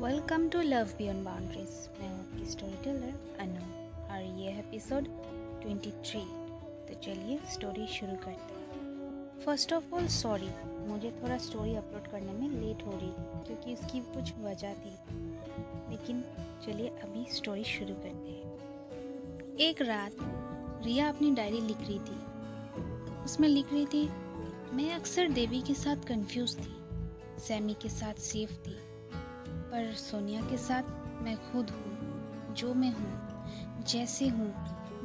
Welcome to love beyond boundaries. मैं हूँ आपकी स्टोरी टेलर अनु और ये है एपिसोड 23। तो चलिए स्टोरी शुरू करते हैं। फर्स्ट ऑफ ऑल सॉरी, मुझे थोड़ा स्टोरी अपलोड करने में लेट हो रही थी क्योंकि इसकी कुछ वजह थी, लेकिन चलिए अभी स्टोरी शुरू करते हैं। एक रात रिया अपनी डायरी लिख रही थी। उसमें लिख रही थी, मैं अक्सर देवी के साथ कंफ्यूज थी, सैमी के साथ सेफ थी, पर सोनिया के साथ मैं खुद हूँ, जो मैं हूँ, जैसे हूँ,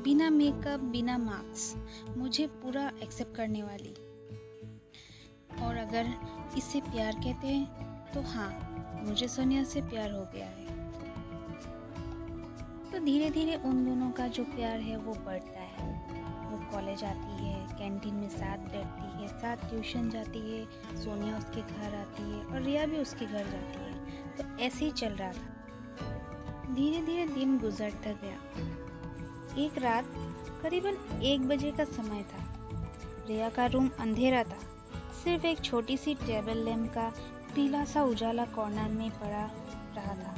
बिना मेकअप, बिना मार्क्स, मुझे पूरा एक्सेप्ट करने वाली। और अगर इसे प्यार कहते हैं तो हाँ, मुझे सोनिया से प्यार हो गया है। तो धीरे धीरे उन दोनों का जो प्यार है वो बढ़ता है। वो कॉलेज आती है, कैंटीन में साथ बैठती है, साथ ट्यूशन जाती है, सोनिया उसके घर आती है और रिया भी उसके घर जाती है। तो ऐसे ही चल रहा था। धीरे धीरे दिन गुजरता गया। एक रात करीबन 1 बजे का समय था। रिया का रूम अंधेरा था। सिर्फ एक छोटी सी टेबल लैम्प का पीला सा उजाला कॉर्नर में पड़ा रहा था।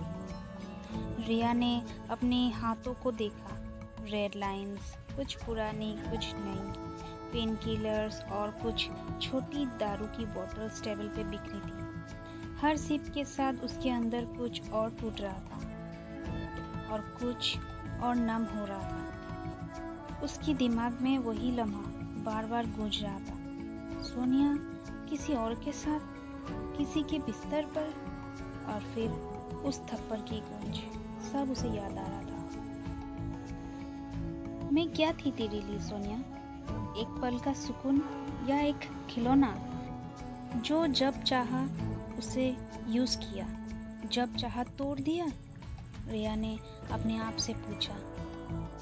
रिया ने अपने हाथों को देखा। रेड लाइंस, कुछ पुरानी कुछ नई, पेन किलर्स और कुछ छोटी दारू की बोतल्स टेबल पे बिखरी थी। हर सिप के साथ उसके अंदर कुछ और टूट रहा था और कुछ और नम हो रहा था। उसकी दिमाग में वही लम्हा बार बार गूंज रहा था। सोनिया किसी और के साथ, किसी के बिस्तर पर, और फिर उस थप्पड़ की गूंज, सब उसे याद आ रहा था। मैं क्या थी तेरे लिए सोनिया? एक पल का सुकून या एक खिलौना जो जब चाहा उसे यूज़ किया, जब चाहा तोड़ दिया? रिया ने अपने आप से पूछा।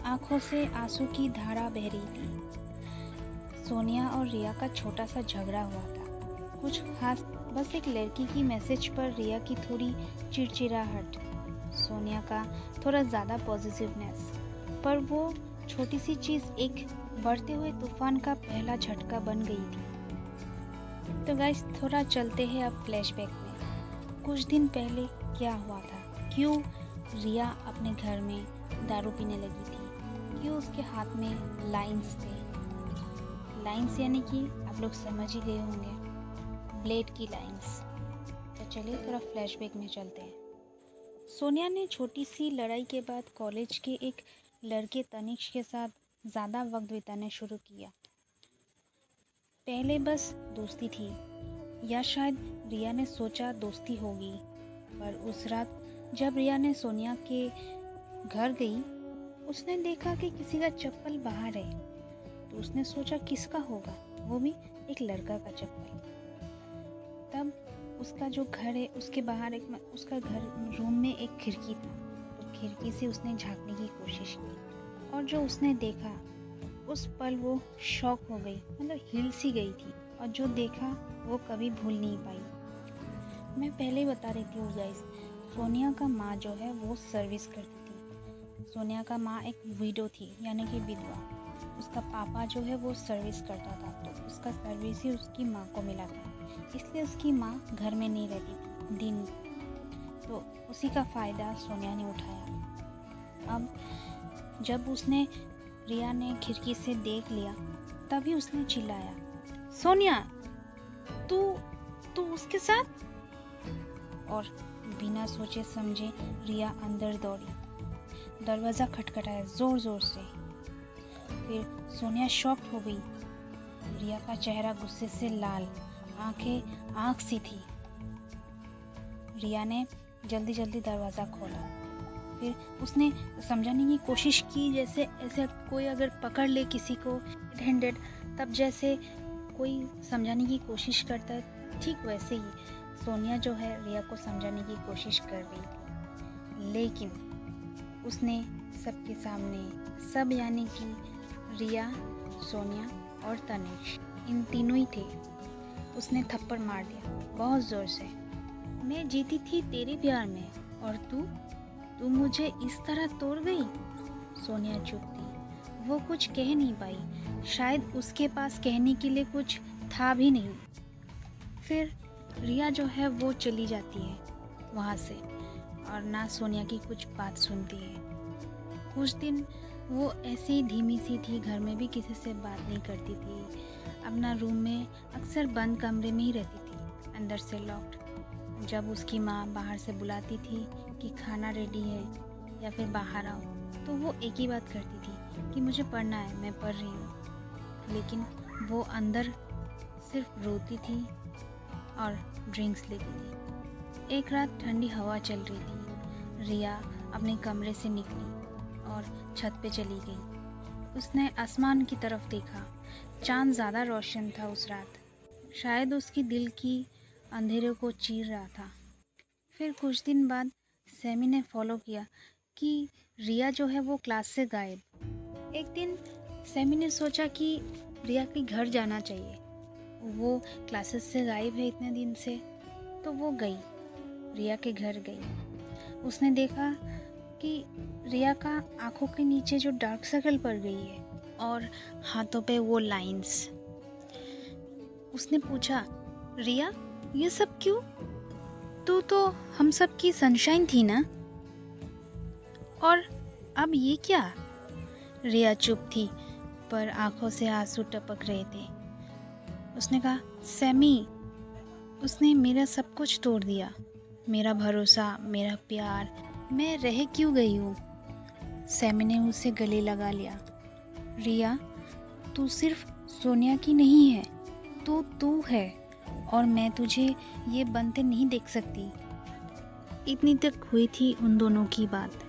आंखों से आंसू की धारा बह रही थी। सोनिया और रिया का छोटा सा झगड़ा हुआ था, कुछ खास, बस एक लड़की की मैसेज पर रिया की थोड़ी चिड़चिड़ाहट, सोनिया का थोड़ा ज़्यादा पॉजिटिवनेस, पर वो छोटी सी चीज़ एक बढ़ते हुए तूफान का पहला झटका बन गई थी। तो गाइस, थोड़ा चलते हैं अब फ्लैशबैक में। कुछ दिन पहले क्या हुआ था? क्यों रिया अपने घर में दारू पीने लगी थी? क्यों उसके हाथ में लाइंस थे? लाइंस यानी कि आप लोग समझ ही गए होंगे, ब्लेड की लाइंस। तो चलिए थोड़ा फ्लैशबैक में चलते हैं। सोनिया ने छोटी सी लड़ाई के बाद कॉलेज के एक लड़के तनिष्क के साथ ज़्यादा वक्त बिताने शुरू किया। पहले बस दोस्ती थी, या शायद रिया ने सोचा दोस्ती होगी, पर उस रात जब रिया ने सोनिया के घर गई, उसने देखा कि किसी का चप्पल बाहर है। तो उसने सोचा किसका होगा, वो भी एक लड़का का चप्पल। तब उसका जो घर है उसके बाहर उसका घर रूम में एक खिड़की था, तो खिड़की से उसने झांकने की कोशिश की और जो उसने देखा, उस पल वो शॉक हो गई, मतलब हिल सी गई थी, और जो देखा वो कभी भूल नहीं पाई। मैं पहले ही बता रही थी गाइस, सोनिया का माँ जो है वो सर्विस करती थी। सोनिया का माँ एक विडो थी, यानी कि विधवा। उसका पापा जो है वो सर्विस करता था, तो उसका सर्विस ही उसकी माँ को मिला था, इसलिए उसकी माँ घर में नहीं रहती थी दिन। तो उसी का फ़ायदा सोनिया ने उठाया। अब जब रिया ने खिड़की से देख लिया, तभी उसने चिल्लाया, सोनिया, तू उसके साथ? और बिना सोचे समझे रिया अंदर दौड़ी। दरवाज़ा खटखटाया जोर जोर से। फिर सोनिया शॉक्ड हो गई। रिया का चेहरा गुस्से से लाल, आंखें आँख सी थी। रिया ने जल्दी जल्दी दरवाज़ा खोला। फिर उसने समझाने की कोशिश की, जैसे ऐसे कोई अगर पकड़ ले किसी को रेड हैंडेड, तब जैसे कोई समझाने की कोशिश करता है, ठीक वैसे ही सोनिया जो है रिया को समझाने की कोशिश कर रही थी। लेकिन उसने सबके सामने, सब यानी कि रिया, सोनिया और तनिष्क, इन तीनों ही थे, उसने थप्पड़ मार दिया बहुत ज़ोर से। मैं जीती थी तेरे प्यार में, और तू मुझे इस तरह तोड़ गई। सोनिया चुप थी, वो कुछ कह नहीं पाई, शायद उसके पास कहने के लिए कुछ था भी नहीं। फिर रिया जो है वो चली जाती है वहाँ से, और ना सोनिया की कुछ बात सुनती है। कुछ दिन वो ऐसे ही धीमी सी थी, घर में भी किसी से बात नहीं करती थी, अपना रूम में अक्सर बंद कमरे में ही रहती थी, अंदर से लॉक्ड। जब उसकी माँ बाहर से बुलाती थी कि खाना रेडी है या फिर बाहर आओ, तो वो एक ही बात करती थी कि मुझे पढ़ना है, मैं पढ़ रही हूँ। लेकिन वो अंदर सिर्फ रोती थी और ड्रिंक्स लेती थी। एक रात ठंडी हवा चल रही थी, रिया अपने कमरे से निकली और छत पे चली गई। उसने आसमान की तरफ देखा, चांद ज़्यादा रोशन था उस रात, शायद उसकी दिल की अंधेरे को चीर रहा था। फिर कुछ दिन बाद सैमी ने फॉलो किया कि रिया जो है वो क्लास से गायब। एक दिन सैमी ने सोचा कि रिया के घर जाना चाहिए, वो क्लासेस से गायब है इतने दिन से, तो वो गई, रिया के घर गई। उसने देखा कि रिया का आंखों के नीचे जो डार्क सर्कल पड़ गई है और हाथों पे वो लाइंस। उसने पूछा, रिया ये सब क्यों? तू तो हम सब की सनशाइन थी ना, और अब ये क्या? रिया चुप थी, पर आंखों से आंसू टपक रहे थे। उसने कहा, सैमी, उसने मेरा सब कुछ तोड़ दिया, मेरा भरोसा, मेरा प्यार, मैं रह क्यों गई हूँ? सैमी ने उसे गले लगा लिया। रिया, तू सिर्फ सोनिया की नहीं है, तू है, और मैं तुझे ये बनते नहीं देख सकती। इतनी तक हुई थी उन दोनों की बात।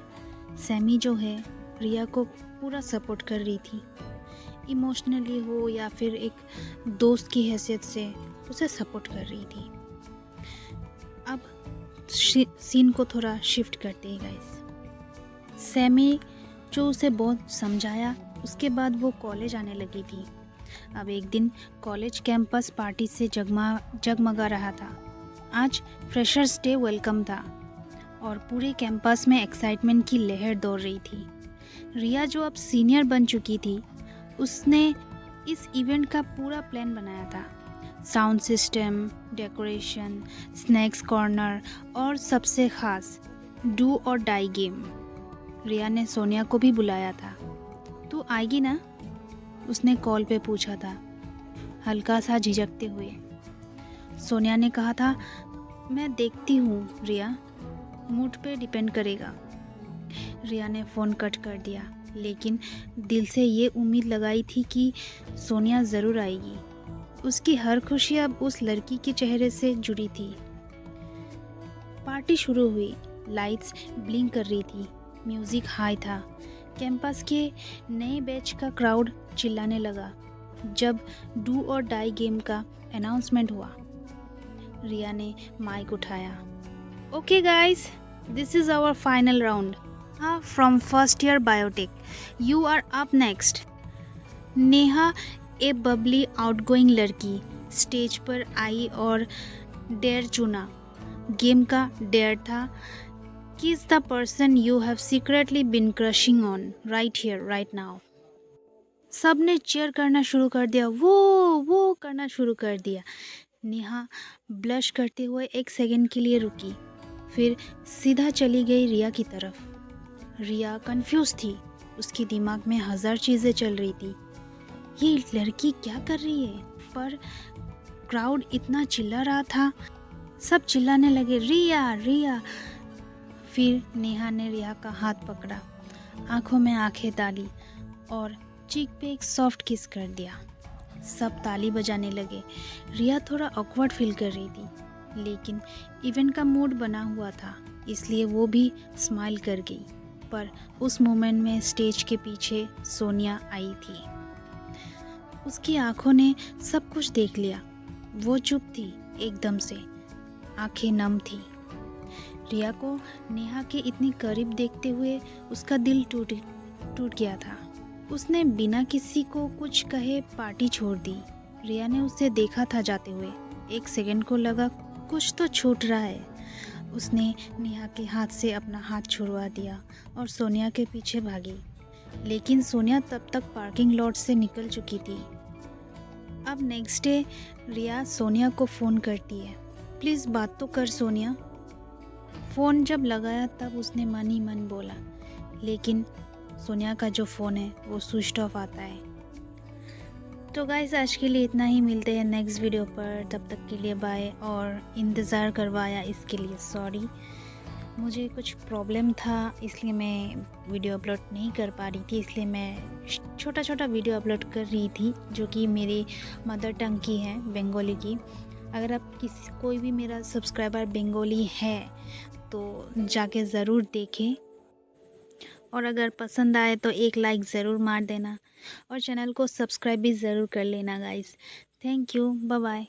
सैमी जो है रिया को पूरा सपोर्ट कर रही थी, इमोशनली हो या फिर एक दोस्त की हैसियत से उसे सपोर्ट कर रही थी। अब सीन को थोड़ा शिफ्ट करते हैं गाइस। सैमी जो उसे बहुत समझाया, उसके बाद वो कॉलेज आने लगी थी। अब एक दिन कॉलेज कैंपस पार्टी से जगमगा रहा था। आज फ्रेशर्स डे वेलकम था और पूरे कैंपस में एक्साइटमेंट की लहर दौड़ रही थी। रिया जो अब सीनियर बन चुकी थी, उसने इस इवेंट का पूरा प्लान बनाया था। Sound system, decoration, snacks corner और सबसे खास डू और डाई गेम। रिया ने सोनिया को भी बुलाया था। तू आएगी ना? उसने कॉल पे पूछा था, हल्का सा झिझकते हुए। सोनिया ने कहा था, मैं देखती हूँ रिया, मूड पे डिपेंड करेगा। रिया ने फ़ोन कट कर दिया, लेकिन दिल से ये उम्मीद लगाई थी कि सोनिया ज़रूर आएगी। उसकी हर खुशी अब उस लड़की के चेहरे से जुड़ी थी। पार्टी शुरू हुई, लाइट्स ब्लिंक कर रही थी, म्यूज़िक हाई था। कैंपस के नए बैच का क्राउड चिल्लाने लगा जब डू और डाई गेम का अनाउंसमेंट हुआ। रिया ने माइक उठाया। Okay guys, this is our final round from first year biotech. You are up next. Neha, एक बबली आउटगोइंग लड़की, स्टेज पर आई और डेयर चुना। गेम का डेयर था, kiss the person you have secretly been crushing on right here right now. सब ने cheer करना शुरू कर दिया, वो करना शुरू कर दिया। नेहा ब्लश करते हुए एक सेकंड के लिए रुकी, फिर सीधा चली गई रिया की तरफ। रिया कंफ्यूज थी, उसके दिमाग में हजार चीज़ें चल रही थी। ये लड़की क्या कर रही है? पर क्राउड इतना चिल्ला रहा था, सब चिल्लाने लगे, रिया रिया। फिर नेहा ने रिया का हाथ पकड़ा, आंखों में आंखें डाली और चीक पे एक सॉफ्ट किस कर दिया। सब ताली बजाने लगे। रिया थोड़ा ऑकवर्ड फील कर रही थी, लेकिन इवेंट का मूड बना हुआ था, इसलिए वो भी स्माइल कर गई। पर उस मोमेंट में स्टेज के पीछे सोनिया आई थी। उसकी आंखों ने सब कुछ देख लिया। वो चुप थी एकदम से, आंखें नम थी। रिया को नेहा के इतनी करीब देखते हुए उसका दिल टूट गया था। उसने बिना किसी को कुछ कहे पार्टी छोड़ दी। रिया ने उसे देखा था जाते हुए, एक सेकंड को लगा कुछ तो छूट रहा है। उसने नेहा के हाथ से अपना हाथ छुड़वा दिया और सोनिया के पीछे भागी, लेकिन सोनिया तब तक पार्किंग लॉट से निकल चुकी थी। अब नेक्स्ट डे रिया सोनिया को फ़ोन करती है, प्लीज़ बात तो कर सोनिया। फ़ोन जब लगाया तब उसने मन ही मन बोला, लेकिन सोनिया का जो फ़ोन है वो स्विच ऑफ आता है। तो गाइस आज के लिए इतना ही, मिलते हैं नेक्स्ट वीडियो पर। तब तक के लिए बाय। और इंतज़ार करवाया इसके लिए सॉरी, मुझे कुछ प्रॉब्लम था इसलिए मैं वीडियो अपलोड नहीं कर पा रही थी, इसलिए मैं छोटा छोटा वीडियो अपलोड कर रही थी जो कि मेरी मदर टंग की है, बंगाली की। अगर आप कोई भी मेरा सब्सक्राइबर बंगाली है तो जाके ज़रूर देखें, और अगर पसंद आए तो एक लाइक ज़रूर मार देना और चैनल को सब्सक्राइब भी ज़रूर कर लेना guys. Thank you, bye bye.